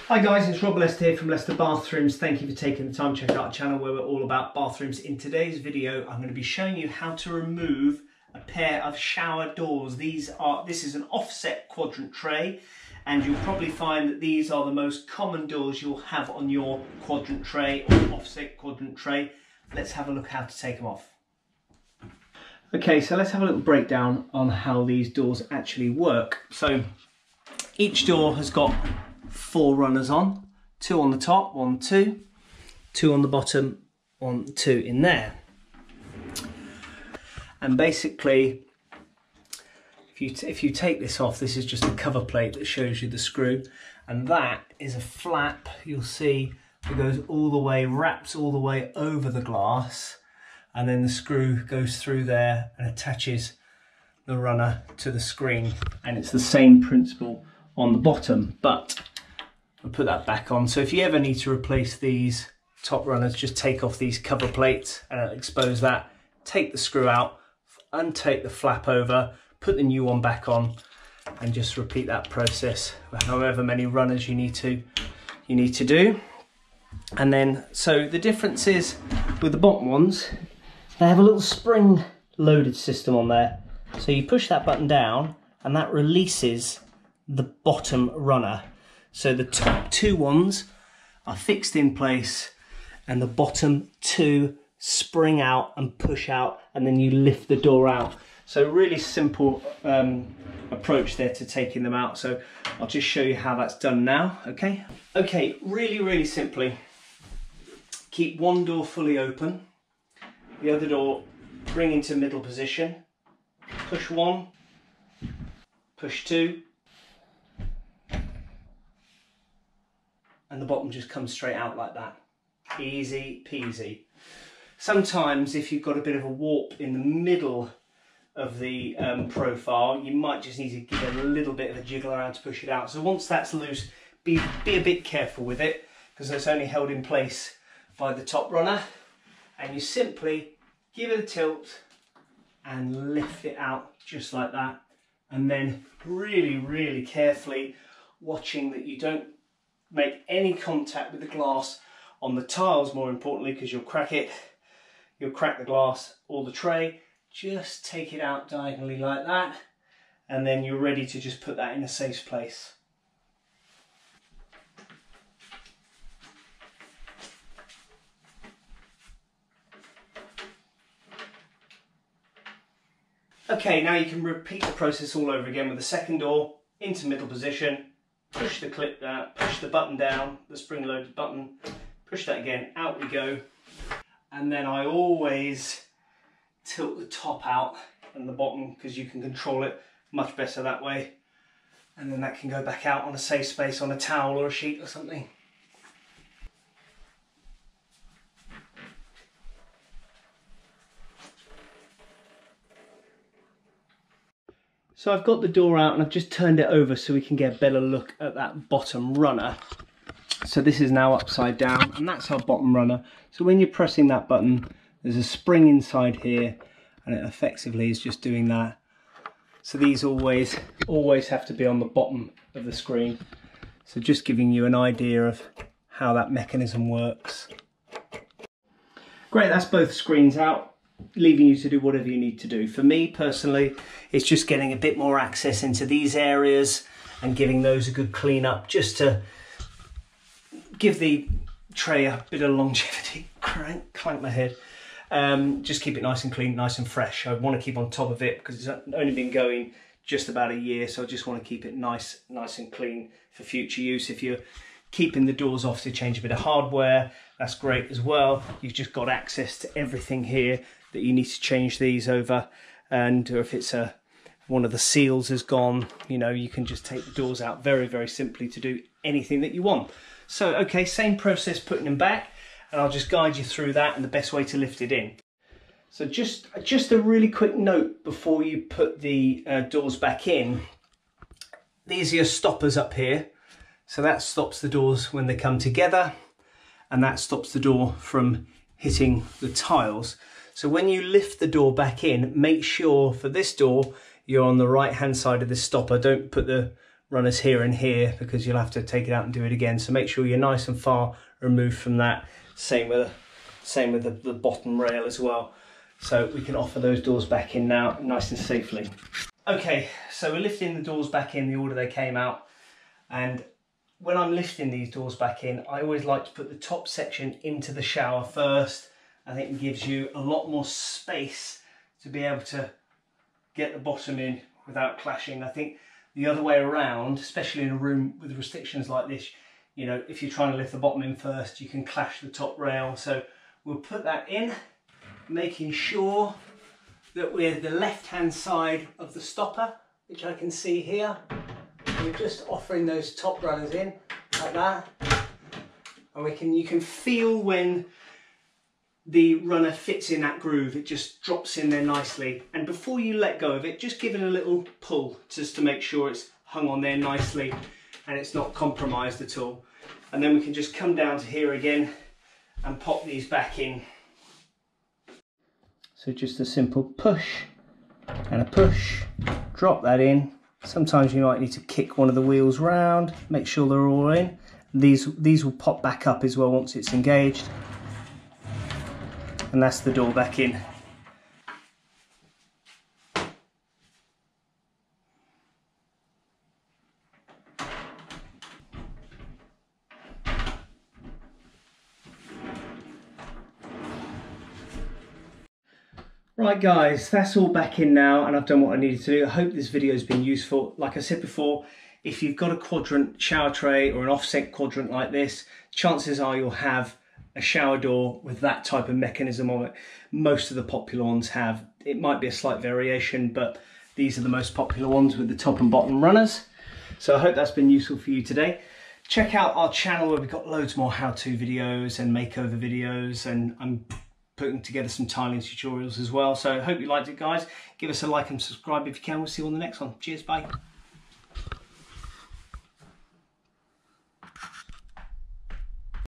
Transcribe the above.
Hi guys, it's Rob Lester here from Lester Bathrooms. Thank you for taking the time to check out our channel where we're all about bathrooms. In today's video, I'm going to be showing you how to remove a pair of shower doors. This is an offset quadrant tray, and you'll probably find that these are the most common doors you'll have on your quadrant tray or offset quadrant tray. Let's have a look how to take them off. Okay, so let's have a little breakdown on how these doors actually work. So each door has got 4 runners on, 2 on the top, 1, 2, 2 on the bottom, 1, 2 in there. And basically, if you take this off, this is just a cover plate that shows you the screw, and that is a flap, you'll see, that goes all the way, wraps all the way over the glass, and then the screw goes through there and attaches the runner to the screen. And it's the same principle on the bottom, but I'll put that back on. So if you ever need to replace these top runners, just take off these cover plates and expose that, take the screw out, untake the flap over, put the new one back on, and just repeat that process for however many runners you need to do. And then, so the difference is with the bottom ones, they have a little spring loaded system on there. So you push that button down and that releases the bottom runner. So the top 2 ones are fixed in place and the bottom 2 spring out and push out, and then you lift the door out. So really simple approach there to taking them out. So I'll just show you how that's done now, okay? Okay, really simply, keep one door fully open, the other door bring into middle position, push 1, push 2, and the bottom just comes straight out like that. Easy peasy. Sometimes if you've got a bit of a warp in the middle of the profile, you might just need to give it a little bit of a jiggle around to push it out. So once that's loose, be a bit careful with it, because it's only held in place by the top runner, and you simply give it a tilt and lift it out just like that, and then really carefully watching that you don't make any contact with the glass on the tiles, more importantly, because you'll crack it, you'll crack the glass or the tray. Just take it out diagonally like that, and then you're ready to just put that in a safe place. Okay, now you can repeat the process all over again with the second door into middle position, push the clip down, push the button down, the spring loaded button, push that again, out we go. And then I always tilt the top out and the bottom, because you can control it much better that way. And then that can go back out on a safe space on a towel or a sheet or something. So I've got the door out and I've just turned it over so we can get a better look at that bottom runner. So this is now upside down, and that's our bottom runner. So when you're pressing that button, there's a spring inside here, and it effectively is just doing that. So these always have to be on the bottom of the screen. So just giving you an idea of how that mechanism works. Great, that's both screens out, leaving you to do whatever you need to do. For me personally, it's just getting a bit more access into these areas and giving those a good clean up, just to give the tray a bit of longevity. Clank my head. Just keep it nice and clean, nice and fresh. I want to keep on top of it because it's only been going just about a year, so I just want to keep it nice and clean for future use. If you're keeping the doors off to change a bit of hardware, that's great as well. You've just got access to everything here that you need to change these over, and or if it's one of the seals has gone, you know, you can just take the doors out very simply to do anything that you want. So okay, same process putting them back, and I'll just guide you through that and the best way to lift it in. So just a really quick note before you put the doors back in. These are your stoppers up here. So that stops the doors when they come together, and that stops the door from hitting the tiles. So when you lift the door back in, make sure for this door you're on the right hand side of the stopper. Don't put the runners here and here, because you'll have to take it out and do it again. So make sure you're nice and far removed from that. Same with the bottom rail as well. So we can offer those doors back in now nice and safely. Okay, so we're lifting the doors back in the order they came out. And when I'm lifting these doors back in, I always like to put the top section into the shower first. I think it gives you a lot more space to be able to get the bottom in without clashing. I think the other way around, especially in a room with restrictions like this, you know, if you're trying to lift the bottom in first, you can clash the top rail. So we'll put that in, making sure that we're the left-hand side of the stopper, which I can see here. We're just offering those top runners in like that, and you can feel when the runner fits in that groove, it just drops in there nicely. And before you let go of it, just give it a little pull just to make sure it's hung on there nicely and it's not compromised at all. And then we can just come down to here again and pop these back in. So just a simple push and a push, drop that in. Sometimes you might need to kick one of the wheels round, make sure they're all in. These will pop back up as well once it's engaged. And that's the door back in. Right guys, that's all back in now, and I've done what I needed to do. I hope this video has been useful. Like I said before, if you've got a quadrant shower tray or an offset quadrant like this, chances are you'll have a shower door with that type of mechanism on it. Most of the popular ones have. It might be a slight variation, but these are the most popular ones with the top and bottom runners. So I hope that's been useful for you today. Check out our channel where we've got loads more how-to videos and makeover videos, and I'm putting together some tiling tutorials as well. So I hope you liked it guys. Give us a like and subscribe if you can. We'll see you on the next one. Cheers, bye.